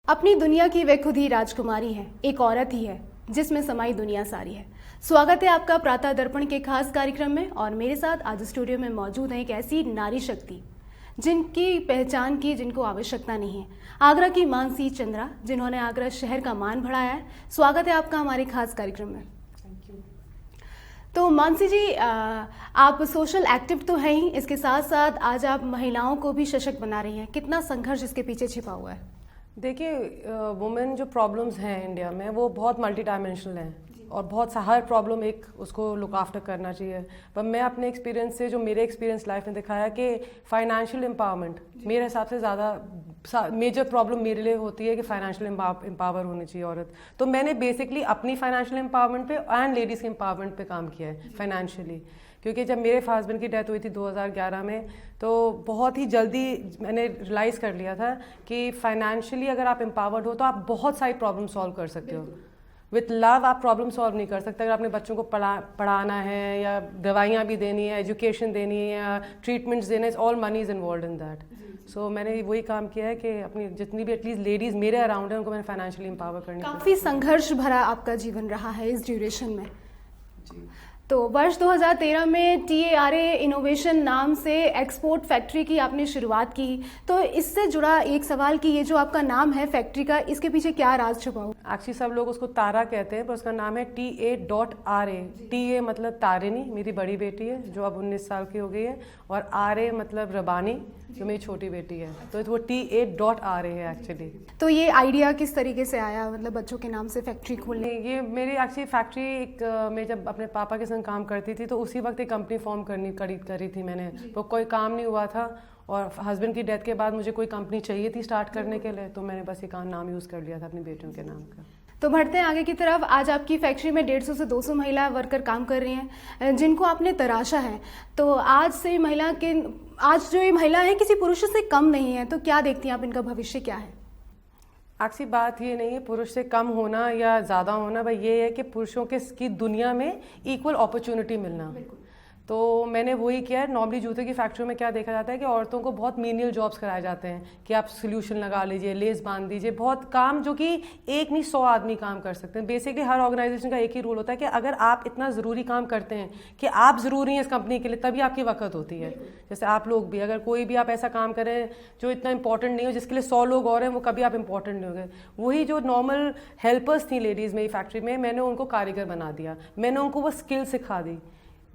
अपनी दुनिया की वे खुद ही राजकुमारी है, एक औरत ही है जिसमें समाई दुनिया सारी है। स्वागत है आपका प्रातः दर्पण के खास कार्यक्रम में। और मेरे साथ आज स्टूडियो में मौजूद है एक ऐसी नारी शक्ति जिनकी पहचान की जिनको आवश्यकता नहीं है, आगरा की मानसी चंद्रा, जिन्होंने आगरा शहर का मान बढ़ाया है। स्वागत है आपका हमारे खास कार्यक्रम में। तो मानसी जी, आप सोशल एक्टिव तो हैं ही, इसके साथ साथ आज आप महिलाओं को भी सशक्त बना रही हैं। कितना संघर्ष इसके पीछे छिपा हुआ है? देखिए, वुमेन जो प्रॉब्लम्स हैं इंडिया में वो बहुत मल्टी डायमेंशनल हैं और बहुत सा हर प्रॉब्लम एक उसको लुक आफ्टर करना चाहिए। पर मैं अपने एक्सपीरियंस से, जो मेरे एक्सपीरियंस लाइफ में दिखाया कि फाइनेंशियल एम्पावरमेंट मेरे हिसाब से ज़्यादा मेजर प्रॉब्लम मेरे लिए होती है कि फाइनेंशियल एम्पावर होनी चाहिए औरत। तो मैंने बेसिकली अपनी फाइनेंशियल एम्पावरमेंट पे एंड लेडीज़ के एम्पावरमेंट पे काम किया है फाइनेंशियली। क्योंकि जब मेरे हस्बैंड की डेथ हुई थी 2011 में, तो बहुत ही जल्दी मैंने रियलाइज़ कर लिया था कि फाइनेंशियली अगर आप एम्पावर्ड हो तो आप बहुत सारी प्रॉब्लम सॉल्व कर सकते हो। विथ लव आप प्रॉब्लम सॉल्व नहीं कर सकते। अगर अपने बच्चों को पढ़ाना है या दवाइयाँ भी देनी है, एजुकेशन देनी है या ट्रीटमेंट्स देने, all money is involve in that. So मैंने वही काम किया है कि अपनी जितनी भी एटलीस्ट लेडीज़ मेरे अराउंड है उनको मैंने फाइनेंशियली एम्पावर करनी। काफ़ी संघर्ष भरा आपका जीवन रहा है इस ड्यूरेशन में। तो वर्ष 2013 में TARA इनोवेशन नाम से एक्सपोर्ट फैक्ट्री की आपने शुरुआत की। तो इससे जुड़ा एक सवाल कि ये जो आपका नाम है फैक्ट्री का, इसके पीछे क्या राज छुपा हुआ? एक्चुअली सब लोग उसको तारा कहते हैं, पर उसका नाम है TA.RA। TA मतलब तारिनी, मेरी बड़ी बेटी है जो अब 19 साल की हो गई है, और RA मतलब रबानी जो मेरी छोटी बेटी है। तो वो TA.RA है एक्चुअली। तो ये आइडिया किस तरीके से आया, मतलब बच्चों के नाम से फैक्ट्री खोलने? ये मेरी एक्चुअली फैक्ट्री मैं जब अपने पापा के संग काम करती थी तो उसी वक्त एक कंपनी फॉर्म करी थी मैंने। तो कोई काम नहीं हुआ था और हस्बैंड की डेथ के बाद मुझे कोई कंपनी चाहिए थी स्टार्ट करने के लिए, तो मैंने बस ये नाम यूज़ कर लिया था अपनी बेटियों के नाम का। तो बढ़ते हैं आगे की तरफ। आज आपकी फैक्ट्री में 150 से 200 महिला वर्कर काम कर रही हैं जिनको आपने तराशा है। तो आज जो ये महिला है किसी पुरुष से कम नहीं है, तो क्या देखती हैं आप, इनका भविष्य क्या है? एक्चुअली बात ये नहीं है पुरुष से कम होना या ज़्यादा होना, भाई ये है कि पुरुषों की दुनिया में इक्वल अपॉर्चुनिटी मिलना। तो मैंने वही किया है। नॉर्मली जूते की फैक्ट्री में क्या देखा जाता है कि औरतों को बहुत मेनियल जॉब्स कराए जाते हैं कि आप सोल्यूशन लगा लीजिए, लेस बांध दीजिए, बहुत काम जो कि एक नहीं 100 आदमी काम कर सकते हैं। बेसिकली हर ऑर्गेनाइजेशन का एक ही रूल होता है कि अगर आप इतना ज़रूरी काम करते हैं कि आप ज़रूरी हैं इस कंपनी के लिए, तभी आपकी वक्त होती है। जैसे आप लोग भी, अगर कोई भी आप ऐसा काम करें जो इतना इंपॉर्टेंट नहीं हो, जिसके लिए 100 लोग और हैं, वो कभी आप इंपॉर्टेंट नहीं होंगे। वही जो नॉर्मल हेल्पर्स थी लेडीज़ मेरी फैक्ट्री में, मैंने उनको कारीगर बना दिया, मैंने उनको वो स्किल सिखा दी।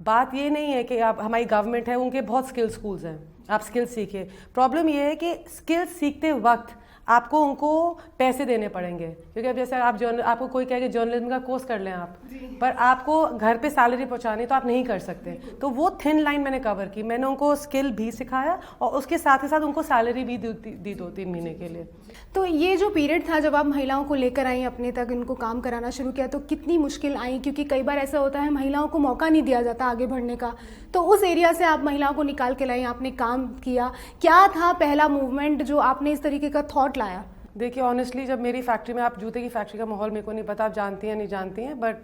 बात ये नहीं है कि आप, हमारी गवर्नमेंट है, उनके बहुत स्किल स्कूल्स हैं, आप स्किल सीखिए। प्रॉब्लम ये है कि स्किल सीखते वक्त आपको उनको पैसे देने पड़ेंगे। क्योंकि अब जैसे आपको कोई कहे कि जर्नलिज्म का कोर्स कर लें आप, पर आपको घर पे सैलरी पहुंचानी तो आप नहीं कर सकते। तो वो थिन लाइन मैंने कवर की। मैंने उनको स्किल भी सिखाया और उसके साथ ही साथ उनको सैलरी भी दी 2-3 महीने के लिए। तो ये जो पीरियड था जब आप महिलाओं को लेकर आई अपने तक, इनको काम कराना शुरू किया, तो कितनी मुश्किल आई? क्योंकि कई बार ऐसा होता है महिलाओं को मौका नहीं दिया जाता आगे बढ़ने का। तो उस एरिया से आप महिलाओं को निकाल के लाई, आपने काम किया। क्या था पहला मूवमेंट जो आपने इस तरीके का थॉट लाया? देखिए ऑनेस्टली, जब मेरी फैक्ट्री में, आप जूते की फैक्ट्री का माहौल मेरे को नहीं पता आप जानती हैं नहीं जानती हैं, बट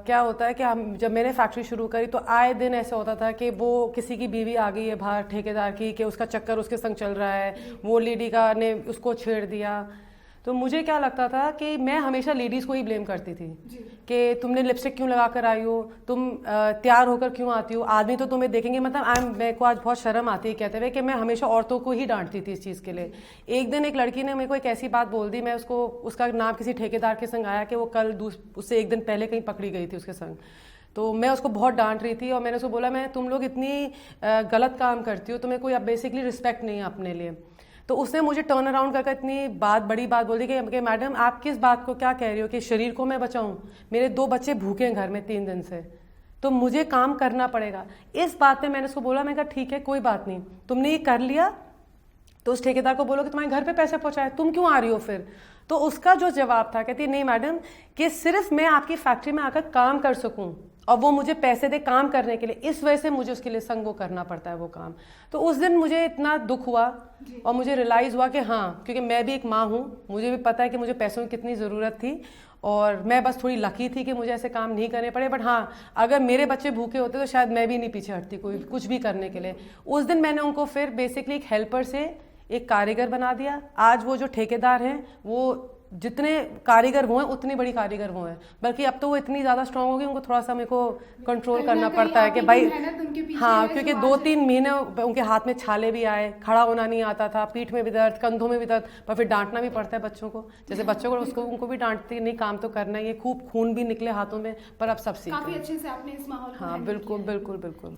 क्या होता है कि जब मैंने फैक्ट्री शुरू करी तो आए दिन ऐसा होता था कि वो किसी की बीवी आ गई है बाहर ठेकेदार की, कि उसका चक्कर उसके संग चल रहा है, वो लेडी का ने उसको छेड़ दिया। तो मुझे क्या लगता था कि मैं हमेशा लेडीज़ को ही ब्लेम करती थी कि तुमने लिपस्टिक क्यों लगा कर आई हो, तुम तैयार होकर क्यों आती हो, आदमी तो तुम्हें देखेंगे। मतलब मेरे को आज बहुत शर्म आती है कहते हुए कि मैं हमेशा औरतों को ही डांटती थी इस चीज़ के लिए। एक दिन एक लड़की ने मेरे को एक ऐसी बात बोल दी, मैं उसका नाम किसी ठेकेदार के संग आया कि वो कल उससे एक दिन पहले कहीं पकड़ी गई थी उसके संग। तो मैं उसको बहुत डांट रही थी और मैंने उसको बोला, तुम लोग इतनी गलत काम करती हो, तुम्हें कोई अब बेसिकली रिस्पेक्ट नहीं है अपने लिए। तो उसने मुझे टर्न अराउंड करके इतनी बड़ी बात बोल दी कि मैडम आप किस बात को क्या कह रही हो कि शरीर को मैं बचाऊं? मेरे 2 बच्चे भूखे हैं घर में 3 दिन से, तो मुझे काम करना पड़ेगा। इस बात पे मैंने उसको बोला, मैं कहा ठीक है कोई बात नहीं, तुमने ये कर लिया तो उस ठेकेदार को बोलो कि तुम्हारे घर पे पैसे पहुंचाए, तुम क्यों आ रही हो फिर? तो उसका जो जवाब था, कहती नहीं मैडम, कि सिर्फ मैं आपकी फैक्ट्री में आकर काम कर सकूं और वो मुझे पैसे दे काम करने के लिए, इस वजह से मुझे उसके लिए संग वो करना पड़ता है वो काम। तो उस दिन मुझे इतना दुख हुआ और मुझे रियलाइज़ हुआ कि हाँ, क्योंकि मैं भी एक माँ हूँ, मुझे भी पता है कि मुझे पैसों की कितनी ज़रूरत थी और मैं बस थोड़ी लकी थी कि मुझे ऐसे काम नहीं करने पड़े। बट हाँ, अगर मेरे बच्चे भूखे होते तो शायद मैं भी नहीं पीछे हटती कोई कुछ भी करने के लिए। उस दिन मैंने उनको फिर बेसिकली एक हेल्पर से एक कारीगर बना दिया। आज वो जो ठेकेदार हैं वो जितने कारीगर वो हैं उतनी बड़ी कारीगर वो हैं, बल्कि अब तो वो इतनी ज़्यादा स्ट्रांग हो गई, उनको थोड़ा सा मेरे को कंट्रोल करना पड़ता है कि भाई हाँ, क्योंकि 2-3 महीने उनके हाथ में छाले भी आए, खड़ा होना नहीं आता था, पीठ में भी दर्द, कंधों में भी दर्द, पर फिर डांटना भी पड़ता है बच्चों को। जैसे बच्चों को उसको उनको भी डांटती नहीं, काम तो करना ही है, खूब खून भी निकले हाथों में, पर अब सब सीख काफी अच्छे से आपने इस माहौल को हाँ बिल्कुल बिल्कुल बिल्कुल।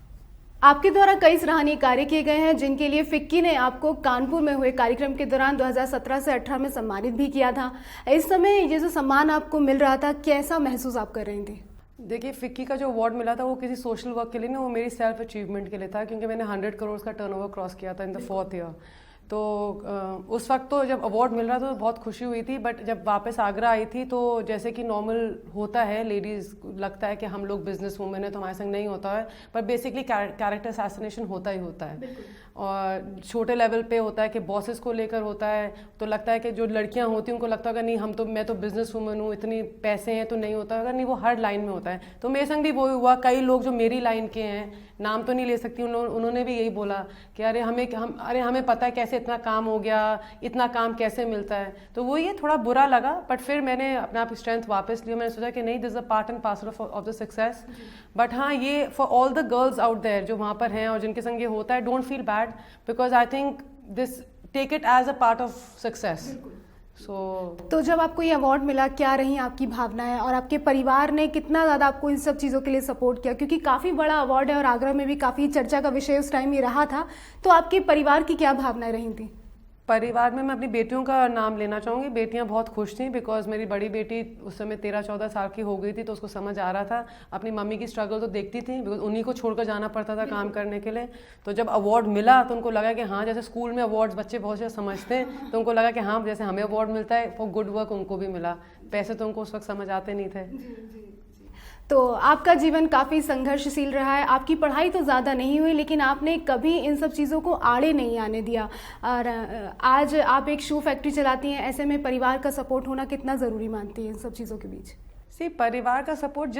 आपके द्वारा कई सराहनीय कार्य किए गए हैं, जिनके लिए फिक्की ने आपको कानपुर में हुए कार्यक्रम के दौरान 2017 से 18 में सम्मानित भी किया था। इस समय ये जो सम्मान आपको मिल रहा था, कैसा महसूस आप कर रहे थे? देखिए, फिक्की का जो अवार्ड मिला था वो किसी सोशल वर्क के लिए नहीं, वो मेरी सेल्फ अचीवमेंट के लिए था, क्योंकि मैंने 100 करोड़ का टर्नओवर क्रॉस किया था इन द 4th ईयर। तो उस वक्त तो जब अवार्ड मिल रहा था तो बहुत खुशी हुई थी, बट जब वापस आगरा आई थी तो जैसे कि नॉर्मल होता है, लेडीज़ लगता है कि हम लोग बिजनेस वूमेन है तो हमारे संग नहीं होता है, पर बेसिकली कैरेक्टर असैसिनेशन होता ही होता है, और छोटे लेवल पे होता है कि बॉसेस को लेकर होता है। तो लगता है कि जो लड़कियां होती हैं उनको लगता होगा नहीं मैं तो बिजनेस वूमेन हूँ, इतनी पैसे हैं तो नहीं होता होगा, नहीं वो हर लाइन में होता है। तो मेरे संग भी वो हुआ, कई लोग जो मेरी लाइन के हैं, नाम तो नहीं ले सकती, उन्होंने भी यही बोला कि अरे हमें पता है कैसे इतना काम हो गया, इतना काम कैसे मिलता है। तो वो ये थोड़ा बुरा लगा, बट फिर मैंने अपने आप स्ट्रेंथ वापस लिया, मैंने सोचा कि नहीं, this is a part and parcel of the success. But हाँ, ये for all the girls out there जो वहाँ पर हैं और जिनके संग ये होता है, don't feel bad, because I think this take it as a part of success. तो जब आपको ये अवार्ड मिला, क्या रही आपकी भावनाएं, और आपके परिवार ने कितना ज़्यादा आपको इन सब चीज़ों के लिए सपोर्ट किया? क्योंकि काफ़ी बड़ा अवार्ड है और आगरा में भी काफ़ी चर्चा का विषय उस टाइम ये रहा था। तो आपके परिवार की क्या भावनाएं रही थी? परिवार में मैं अपनी बेटियों का नाम लेना चाहूँगी। बेटियां बहुत खुश थीं, बिकॉज मेरी बड़ी बेटी उस समय 13-14 साल की हो गई थी, तो उसको समझ आ रहा था। अपनी मम्मी की स्ट्रगल तो देखती थी, बिकॉज उन्हीं को छोड़कर जाना पड़ता था काम करने के लिए। तो जब अवार्ड मिला तो उनको लगा कि हाँ, जैसे स्कूल में अवार्ड्स बच्चे बहुत से समझते हैं, तो उनको लगा कि हाँ, जैसे हमें अवार्ड मिलता है फॉर गुड वर्क, उनको भी मिला। पैसे तो उनको उस वक्त समझ आते नहीं थे। तो आपका जीवन काफ़ी संघर्षशील रहा है। आपकी पढ़ाई तो ज़्यादा नहीं हुई, लेकिन आपने कभी इन सब चीज़ों को आड़े नहीं आने दिया, और आज आप एक शू फैक्ट्री चलाती हैं। ऐसे में परिवार का सपोर्ट होना कितना ज़रूरी मानती है इन सब चीज़ों के बीच? परिवार का सपोर्ट,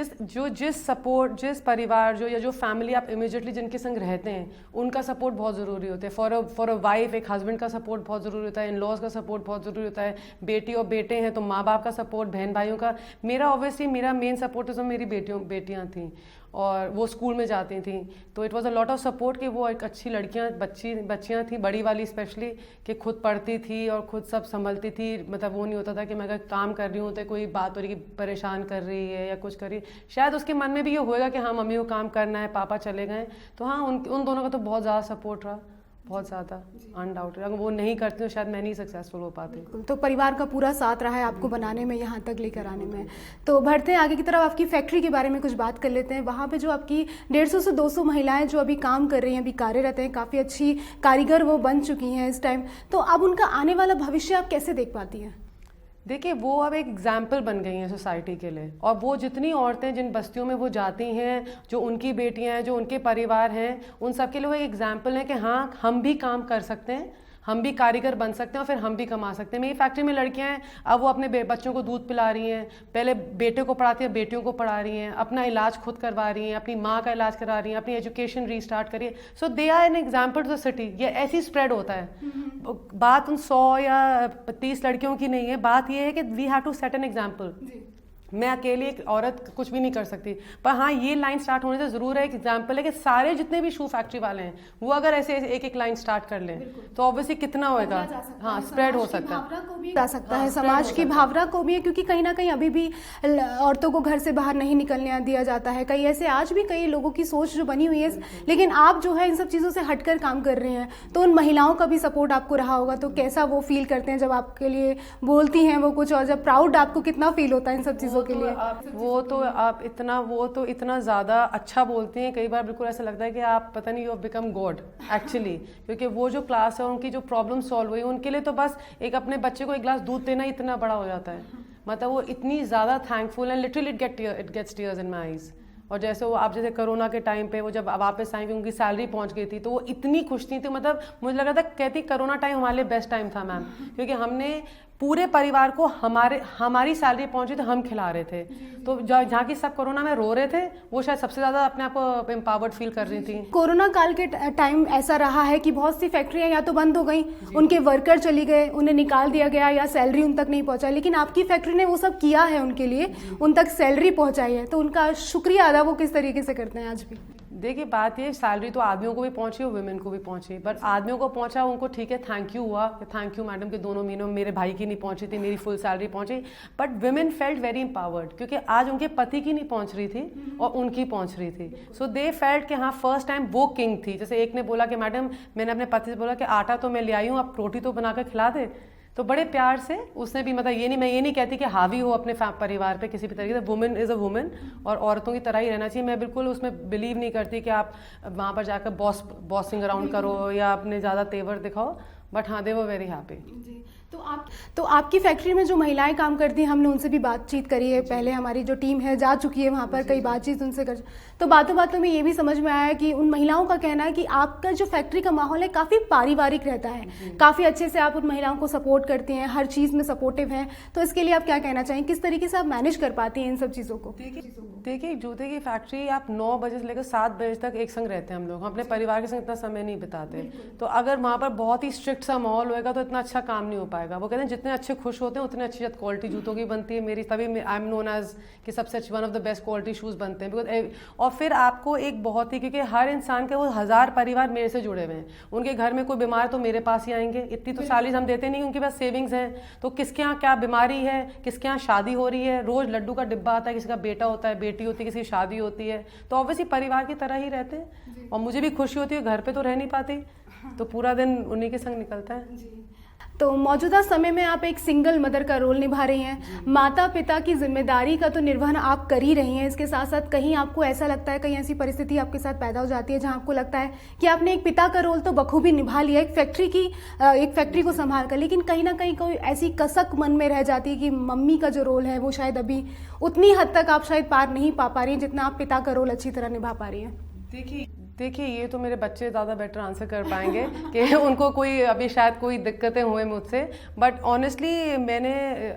जिस परिवार या जो फैमिली आप इमीडिएटली जिनके संग रहते हैं, उनका सपोर्ट बहुत ज़रूरी होता है। फॉर अ वाइफ एक हस्बैंड का सपोर्ट बहुत ज़रूरी होता है, इन लॉज का सपोर्ट बहुत ज़रूरी होता है, बेटी और बेटे हैं तो माँ बाप का सपोर्ट, बहन भाइयों का। मेरा ऑब्वियसली मेरा मेन सपोर्ट तो मेरी बेटियाँ थीं, और वो स्कूल में जाती थी, तो it was a lot of support कि वो एक अच्छी बच्चियां थी, बड़ी वाली स्पेशली, कि खुद पढ़ती थी और खुद सब संभलती थी। मतलब वो नहीं होता था कि मैं अगर काम कर रही हूँ तो कोई बात हो रही कि परेशान कर रही है या कुछ कर रही है। शायद उसके मन में भी ये होएगा कि हाँ, मम्मी को काम करना है, पापा चले गए। तो हाँ, उन दोनों का तो बहुत ज़्यादा सपोर्ट रहा, बहुत ज़्यादा, अनडाउटेड। अगर वो नहीं करती तो शायद मैं नहीं सक्सेसफुल हो पाती। तो परिवार का पूरा साथ रहा है आपको बनाने में, यहाँ तक लेकर आने में। तो बढ़ते हैं आगे की तरफ, आपकी फैक्ट्री के बारे में कुछ बात कर लेते हैं। वहाँ पे जो आपकी 150 से 200 महिलाएं जो अभी काम कर रही हैं, अभी कार्यरत हैं, काफ़ी अच्छी कारीगर वो बन चुकी हैं इस टाइम। तो अब उनका आने वाला भविष्य आप कैसे देख पाती हैं? देखिए, वो अब एक एग्जाम्पल बन गई हैं सोसाइटी के लिए, और वो जितनी औरतें जिन बस्तियों में वो जाती हैं, जो उनकी बेटियां हैं, जो उनके परिवार हैं, उन सब के लिए वो एक एग्जाम्पल है कि हाँ, हम भी काम कर सकते हैं, हम भी कारीगर बन सकते हैं और फिर हम भी कमा सकते हैं। मेरी फैक्ट्री में लड़कियां हैं, अब वो अपने बच्चों को दूध पिला रही हैं, पहले बेटे को पढ़ाती हैं, बेटियों को पढ़ा रही हैं, अपना इलाज खुद करवा रही हैं, अपनी माँ का इलाज करा रही हैं, अपनी एजुकेशन रीस्टार्ट करी है। So they are an example to the city. ये ऐसी स्प्रेड होता है। बात उन 100 या 30 लड़कियों की नहीं है, बात ये है कि we have to set an example. मैं अकेली एक औरत कुछ भी नहीं कर सकती, पर हाँ, ये लाइन स्टार्ट होने से ज़रूर है एक एग्जाम्पल है कि सारे जितने भी शू फैक्ट्री वाले हैं वो अगर ऐसे एक एक लाइन स्टार्ट कर लें तो ऑब्वियसली कितना होएगा, हाँ, स्प्रेड हो सकता है, जा सकता है, समाज की भावना को भी है। क्योंकि कहीं ना कहीं अभी भी औरतों को घर से बाहर नहीं निकलने दिया जाता है। कई ऐसे आज भी कई लोगों की सोच जो बनी हुई है, लेकिन आप जो है इन सब चीज़ों से हटकर काम कर रहे हैं, तो उन महिलाओं का भी सपोर्ट आपको रहा होगा। तो कैसा वो फील करते हैं जब आपके लिए बोलती हैं वो कुछ, और जब प्राउड आपको कितना फील होता है इन सब चीज़ों के लिए? वो तो इतना ज़्यादा अच्छा बोलती हैं, कई बार बिल्कुल ऐसा लगता है कि आप पता नहीं, you have become God actually. क्योंकि वो जो क्लास है, उनकी जो प्रॉब्लम सॉल्व हुई, उनके लिए तो बस एक अपने बच्चे को एक गिलास दूध देना इतना बड़ा हो जाता है। मतलब वो इतनी ज़्यादा थैंकफुल है, literally it gets tears in my eyes. और जैसे वो आप जैसे कोरोना के टाइम पे वो जब वापस आई उनकी सैलरी पहुंच गई थी तो वो इतनी खुश थी, तो मतलब मुझे लगा था कहती कोरोना टाइम हमारे लिए बेस्ट टाइम था मैम, क्योंकि हमने पूरे परिवार को हमारी सैलरी पहुंची तो हम खिला रहे थे। तो जहाँ की सब कोरोना में रो रहे थे वो शायद सबसे ज़्यादा अपने आप को एम्पावर्ड फील कर रही थी। कोरोना काल के टाइम ऐसा रहा है कि बहुत सी फैक्ट्रियां या तो बंद हो गई, उनके वर्कर चली गए, उन्हें निकाल दिया गया या सैलरी उन तक नहीं पहुंचा, लेकिन आपकी फैक्ट्री ने वो सब किया है उनके लिए, उन तक सैलरी पहुंचाई है, तो उनका शुक्रिया अदा वो किस तरीके से करते हैं आज भी? देखिए बात ये, सैलरी तो आदमियों को भी पहुंची और वुमेन को भी पहुंची, बट आदमियों को पहुंचा उनको ठीक है, थैंक यू हुआ कि थैंक यू मैडम कि दोनों महीनों में मेरे भाई की नहीं पहुंची थी, मेरी फुल सैलरी पहुंची। But women felt very empowered, क्योंकि आज उनके पति की नहीं पहुंच रही थी और उनकी पहुंच रही थी। सो दे फेल्ट कि हाँ फर्स्ट टाइम वो किंग थी। जैसे एक ने बोला कि मैडम, मैंने अपने पति से बोला कि आटा तो मैं ले आई हूँ, आप रोटी तो बनाकर खिला दे, तो बड़े प्यार से उसने भी, मतलब मैं ये नहीं कहती कि हावी हो अपने परिवार पे किसी भी तरीके से, वुमेन इज़ अ वुमेन और औरतों की तरह ही रहना चाहिए। मैं बिल्कुल उसमें बिलीव नहीं करती कि आप वहाँ पर जाकर बॉसिंग अराउंड करो या अपने ज़्यादा तेवर दिखाओ, बट हाँ दे वर वेरी हैप्पी। तो आपकी फैक्ट्री में जो महिलाएं काम करती हैं, हमने उनसे भी बातचीत करी है, पहले हमारी जो टीम है जा चुकी है वहाँ पर, कई बातचीत उनसे कर, तो बातों बातों में ये भी समझ में आया कि उन महिलाओं का कहना है कि आपका जो फैक्ट्री का माहौल है काफ़ी पारिवारिक रहता है, काफ़ी अच्छे से आप उन महिलाओं को सपोर्ट करती हैं, हर चीज़ में सपोर्टिव हैं, तो इसके लिए आप क्या कहना चाहेंगे, किस तरीके से आप मैनेज कर पाती हैं इन सब चीज़ों को? देखिए जूते की फैक्ट्री आप 9 बजे से लेकर 7 बजे तक एक संग रहते हैं हम लोग, हम अपने परिवार के संग इतना समय नहीं बिताते, तो अगर वहाँ पर बहुत ही स्ट्रिक्ट सा माहौल होएगा तो इतना अच्छा काम नहीं हो पाएगा। वो कहते हैं जितने अच्छे खुश होते हैं उतने अच्छी क्वालिटी जूतों की बनती है मेरी, तभी आई एम नोन एज कि सबसे अच्छी one of the best quality shoes बनते हैं बिकॉज। और फिर आपको एक बहुत ही, क्योंकि हर इंसान के वो 1000 परिवार मेरे से जुड़े हुए हैं, उनके घर में कोई बीमार तो मेरे पास ही आएंगे, इतनी तो सैलरीज हम देते नहीं, उनके पास सेविंग्स हैं, तो किसके यहाँ क्या बीमारी है, किसके यहाँ शादी हो रही है, रोज लड्डू का डिब्बा आता है, किसी का बेटा होता है, बेटी होती है, किसी की शादी होती है, तो ऑब्वियसली परिवार की तरह ही रहते हैं और मुझे भी खुशी होती है, घर पे तो रह नहीं पाती, तो पूरा दिन उन्हीं के संग निकलता है। तो मौजूदा समय में आप एक सिंगल मदर का रोल निभा रही हैं, माता पिता की जिम्मेदारी का तो निर्वहन आप कर ही रही हैं, इसके साथ साथ कहीं आपको ऐसा लगता है, कहीं ऐसी परिस्थिति आपके साथ पैदा हो जाती है जहां आपको लगता है कि आपने एक पिता का रोल तो बखूबी निभा लिया एक फैक्ट्री को संभाल कर, लेकिन कहीं ना कहीं कोई ऐसी कसक मन में रह जाती है कि मम्मी का जो रोल है वो शायद अभी उतनी हद तक आप शायद पार नहीं पा रही हैं जितना आप पिता का रोल अच्छी तरह निभा पा रही हैं? देखिए ये तो मेरे बच्चे ज़्यादा बेटर आंसर कर पाएंगे कि उनको कोई अभी शायद कोई दिक्कतें हुए मुझसे, बट ऑनेस्टली मैंने,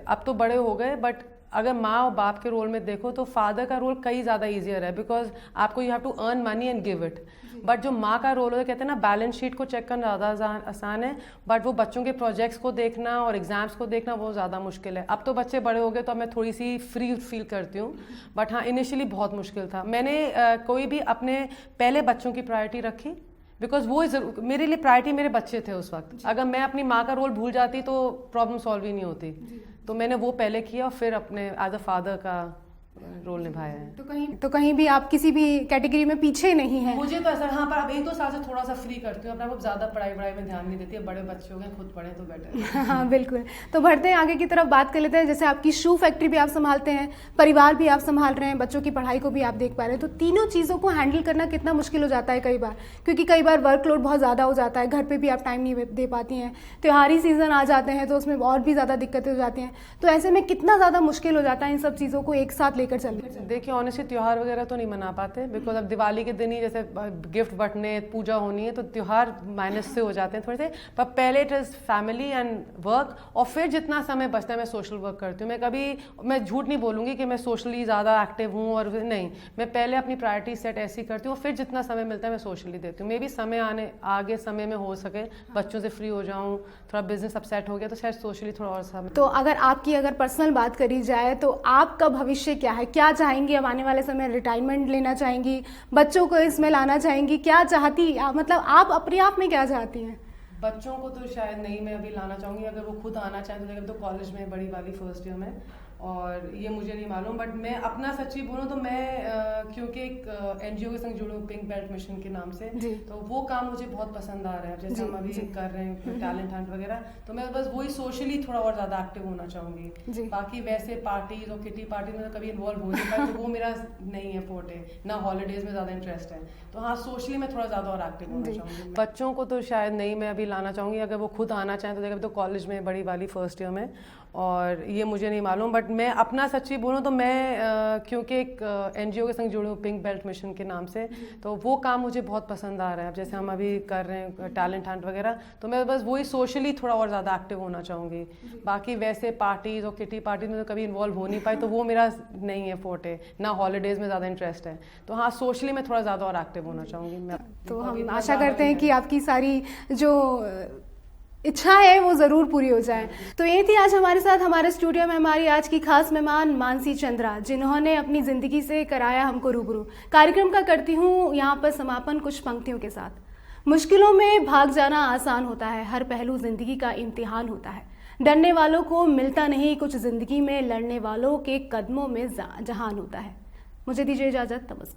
अब तो बड़े हो गए, बट अगर माँ और बाप के रोल में देखो तो फादर का रोल कई ज़्यादा ईजियर है, बिकॉज आपको you have to earn money and give it, but जो माँ का रोल होता है, कहते हैं ना बैलेंस शीट को चेक करना ज़्यादा आसान है, बट वो बच्चों के प्रोजेक्ट्स को देखना और एग्जाम्स को देखना वो ज़्यादा मुश्किल है। अब तो बच्चे बड़े हो गए तो अब मैं थोड़ी सी फ्री फील करती हूँ, बट हाँ इनिशियली बहुत मुश्किल था। मैंने कोई भी अपने पहले बच्चों की प्रायोरिटी रखी, बिकॉज वो मेरे लिए प्रायोरिटी मेरे बच्चे थे उस वक्त। अगर मैं अपनी माँ का रोल भूल जाती तो प्रॉब्लम सॉल्व ही नहीं होती, तो मैंने वो पहले किया और फिर अपने एज अ फादर का रोल निभाया है। तो कहीं भी आप किसी भी कैटेगरी में पीछे नहीं है। मुझे तो ऐसा, हाँ पर अब 1-2 साल से थोड़ा सा फ्री करती हूँ अपना, अब ज़्यादा पढ़ाई में ध्यान नहीं देती है, बड़े बच्चे हो गए, खुद पढ़े तो बेटर है। हाँ बिल्कुल। तो बढ़ते हैं आगे की तरफ, बात कर लेते हैं, जैसे आपकी शू फैक्ट्री भी आप संभालते हैं, परिवार भी आप संभाल रहे हैं, बच्चों की पढ़ाई को भी आप देख पा रहे हैं, तो तीनों चीज़ों को हैंडल करना कितना मुश्किल हो जाता है कई बार, क्योंकि कई बार वर्कलोड बहुत ज़्यादा हो जाता है, घर पर भी आप टाइम नहीं दे पाती हैं, त्योहारी सीजन आ जाते हैं तो उसमें और भी ज़्यादा दिक्कतें हो जाती हैं, तो ऐसे में कितना ज़्यादा मुश्किल हो जाता है इन सब चीज़ों को एक साथ लेकर चलना? देखिए ऑनेस्टली त्योहार वगैरह तो नहीं मना पाते, बिकॉज अब दिवाली के दिन ही जैसे गिफ्ट बंटने, पूजा होनी है, तो त्योहार माइनस से हो जाते हैं थोड़े से, पर पहले it is family and work, और फिर जितना समय बचता है मैं सोशल वर्क करती हूँ। मैं झूठ नहीं बोलूँगी कि मैं सोशली ज़्यादा एक्टिव हूँ, और नहीं, मैं पहले अपनी प्रायोरिटी सेट ऐसी करती हूँ, फिर जितना समय मिलता है मैं सोशली देती हूँ। मे भी समय आगे समय में हो सके बच्चों से फ्री हो जाऊँ, थोड़ा बिजनेस अपसेट हो गया तो शायद सोशली थोड़ा और समय। तो अगर पर्सनल बात करी जाए तो आपका भविष्य क्या है, क्या चाहेंगी अब आने वाले समय? रिटायरमेंट लेना चाहेंगी, बच्चों को इसमें लाना चाहेंगी, क्या चाहती, मतलब आप अपने आप में क्या चाहती हैं? बच्चों को तो शायद नहीं मैं अभी लाना चाहूँगी, अगर वो खुद आना चाहें तो कॉलेज में बड़ी वाली फर्स्ट ईयर में, और ये मुझे नहीं मालूम, बट मैं अपना सच्ची बोलूँ तो मैं क्योंकि एक NGO के संग जुड़े हूँ पिंक बेल्ट मिशन के नाम से, तो वो काम मुझे बहुत पसंद आ रहा है, जैसे हम अभी कर रहे हैं टैलेंट हंट वगैरह, तो मैं बस वही सोशली थोड़ा और ज़्यादा एक्टिव होना चाहूँगी। बाकी वैसे पार्टीज और किटी पार्टी में तो कभी इन्वॉल्व हो नहीं पाए, तो वो मेरा नहीं है फोर्टे, ना हॉलीडेज में ज़्यादा इंटरेस्ट है, तो हाँ सोशली मैं थोड़ा ज़्यादा और एक्टिव होना चाहूँगी। बच्चों को तो शायद नहीं मैं अभी लाना चाहूँगी, अगर वो खुद आना चाहें तो कॉलेज में बड़ी वाली फर्स्ट ईयर में, और ये मुझे नहीं मालूम, बट बट मैं अपना सच्ची बोलूँ तो मैं क्योंकि एक NGO के संग जुड़ी हूँ, पिंक बेल्ट मिशन के नाम से, तो वो काम मुझे बहुत पसंद आ रहा है। अब जैसे हम अभी कर रहे हैं टैलेंट हंट वगैरह, तो मैं बस वही सोशली थोड़ा और ज़्यादा एक्टिव होना चाहूँगी। बाकी वैसे पार्टीज और किटी पार्टीज में तो कभी इन्वॉल्व हो नहीं पाई, तो वो मेरा नहीं है फोर्टे, ना हॉलीडेज में ज़्यादा इंटरेस्ट है। तो हाँ, सोशली मैं थोड़ा ज़्यादा और एक्टिव होना चाहूँगी। मैं तो हम आशा करते हैं कि आपकी सारी जो इच्छा है वो ज़रूर पूरी हो जाए। तो ये थी आज हमारे साथ हमारे स्टूडियो में हमारी आज की खास मेहमान मानसी चंद्रा, जिन्होंने अपनी ज़िंदगी से कराया हमको रूबरू। कार्यक्रम का करती हूँ यहाँ पर समापन कुछ पंक्तियों के साथ। मुश्किलों में भाग जाना आसान होता है, हर पहलू ज़िंदगी का इम्तिहान होता है। डरने वालों को मिलता नहीं कुछ, ज़िंदगी में लड़ने वालों के कदमों में जहान होता है। मुझे दीजिए इजाज़त, नमस्कार।